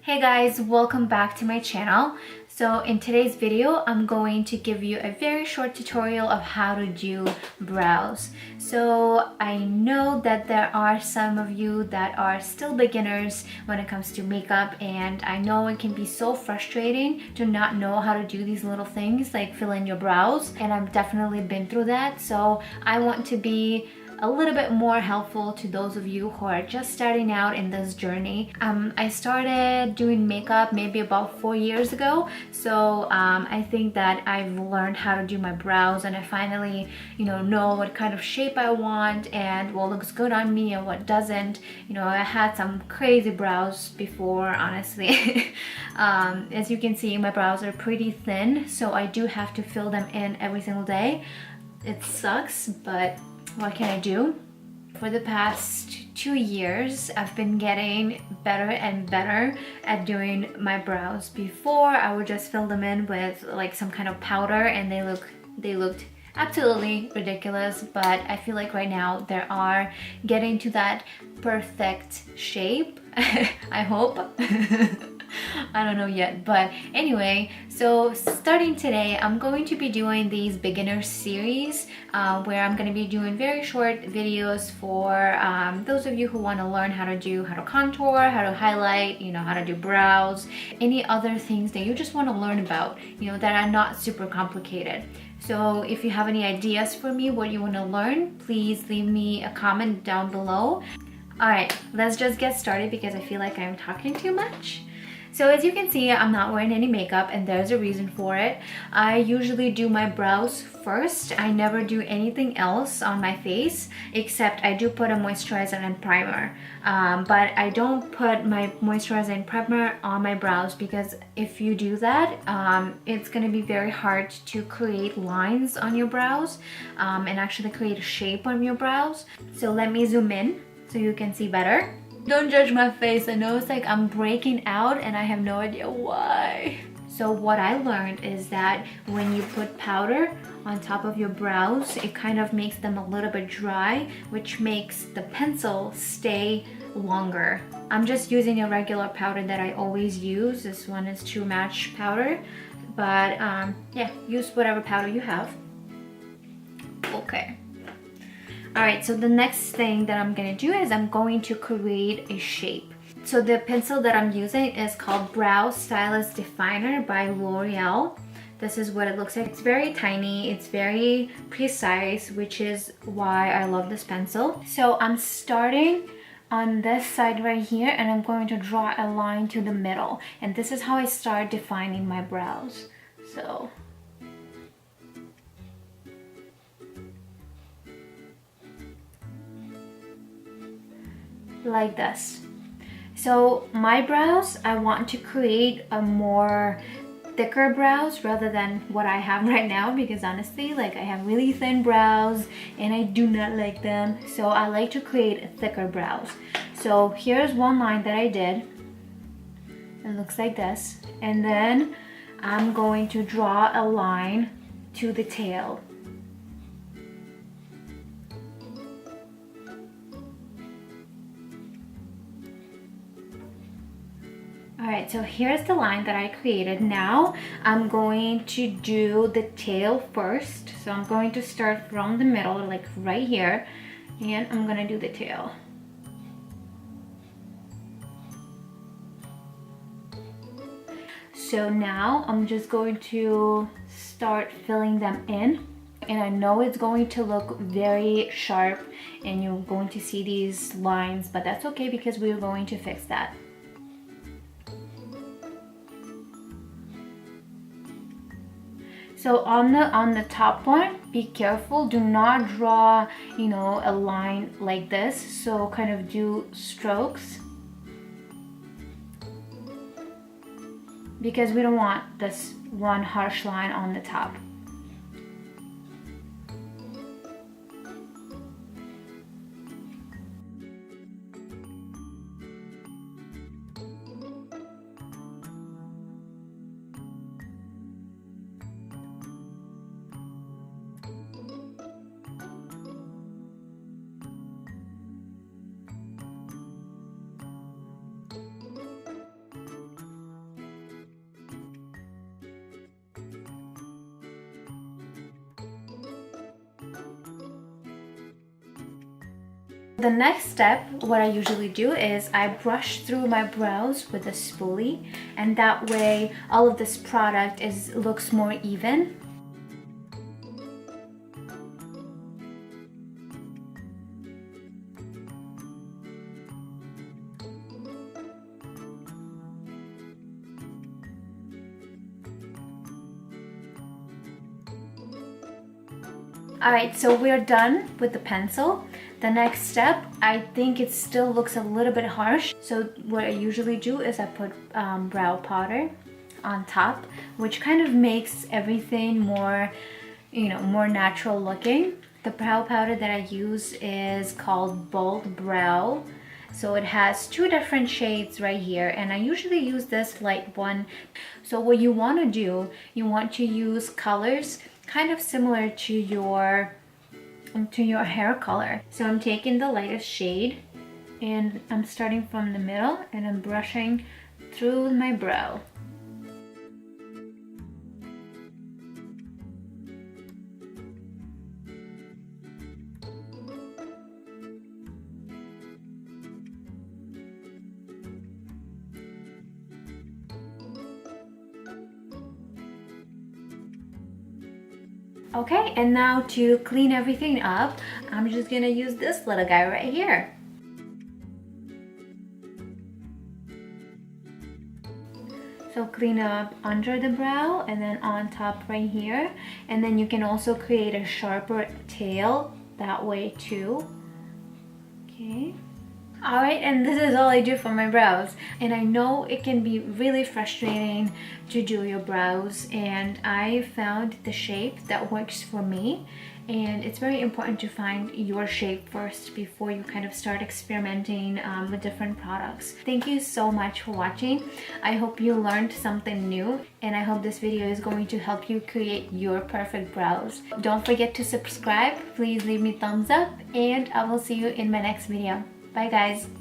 Hey guys, welcome back to my channel. So in today's video, I'm going to give you a very short tutorial of how to do brows. So I know that there are some of you that are still beginners when it comes to makeup, and I know it can be so frustrating to not know how to do these little things like fill in your brows, and I've definitely been through that. So I want to be a little bit more helpful to those of you who are just starting out in this journey. I started doing makeup maybe about 4 years ago, so I think that I've learned how to do my brows, and I finally know what kind of shape I want and what looks good on me and what doesn't. I had some crazy brows before, honestly. As you can see, my brows are pretty thin, so I do have to fill them in every single day. It sucks, but what can I do? For the past 2 years, I've been getting better and better at doing my brows. Before, I would just fill them in with like some kind of powder and they looked absolutely ridiculous, but I feel like right now they are getting to that perfect shape. I hope. I don't know yet, but anyway, so starting today, I'm going to be doing these beginner series where I'm going to be doing very short videos for those of you who want to learn how to contour, how to highlight, how to do brows, any other things that you just want to learn about, that are not super complicated. So if you have any ideas for me, what you want to learn, please leave me a comment down below. Alright, let's just get started because I feel like I'm talking too much. So as you can see, I'm not wearing any makeup, and there's a reason for it. I usually do my brows first. I never do anything else on my face, except I do put a moisturizer and primer. But I don't put my moisturizer and primer on my brows because if you do that, it's going to be very hard to create lines on your brows and actually create a shape on your brows. So let me zoom in so you can see better. Don't judge my face. I know it's like I'm breaking out and I have no idea why. So what I learned is that when you put powder on top of your brows, it kind of makes them a little bit dry, which makes the pencil stay longer. I'm just using a regular powder that I always use. This one is True Match powder, but yeah, use whatever powder you have. Okay. Alright, so the next thing that I'm going to do is I'm going to create a shape. So the pencil that I'm using is called Brow Stylist Definer by L'Oreal. This is what it looks like. It's very tiny, it's very precise, which is why I love this pencil. So I'm starting on this side right here, and I'm going to draw a line to the middle. And this is how I start defining my brows. So like this. So my brows, I want to create a more thicker brows rather than what I have right now, because honestly, like, I have really thin brows and I do not like them. So I like to create thicker brows. So here's one line that I did. It looks like this. And then I'm going to draw a line to the tail. Alright, so here's the line that I created. Now I'm going to do the tail first. So I'm going to start from the middle, like right here, and I'm going to do the tail. So now I'm just going to start filling them in. And I know it's going to look very sharp and you're going to see these lines, but that's okay because we're going to fix that. So on the top one, be careful. Do not draw, a line like this. So kind of do strokes, because we don't want this one harsh line on the top. The next step, what I usually do is I brush through my brows with a spoolie, and that way all of this product looks more even. Alright, so we're done with the pencil. The next step, I think it still looks a little bit harsh. So what I usually do is I put brow powder on top, which kind of makes everything more, more natural looking. The brow powder that I use is called Bold Brow. So it has two different shades right here, and I usually use this light one. So what you want to do, you want to use colors kind of similar to your hair color. So I'm taking the lightest shade and I'm starting from the middle and I'm brushing through my brow. Okay, and now to clean everything up, I'm just gonna use this little guy right here. So clean up under the brow and then on top right here. And then you can also create a sharper tail that way too. Okay. Alright, and this is all I do for my brows. And I know it can be really frustrating to do your brows, and I found the shape that works for me. And it's very important to find your shape first before you kind of start experimenting with different products. Thank you so much for watching. I hope you learned something new, and I hope this video is going to help you create your perfect brows. Don't forget to subscribe. Please leave me thumbs up, and I will see you in my next video. Bye guys.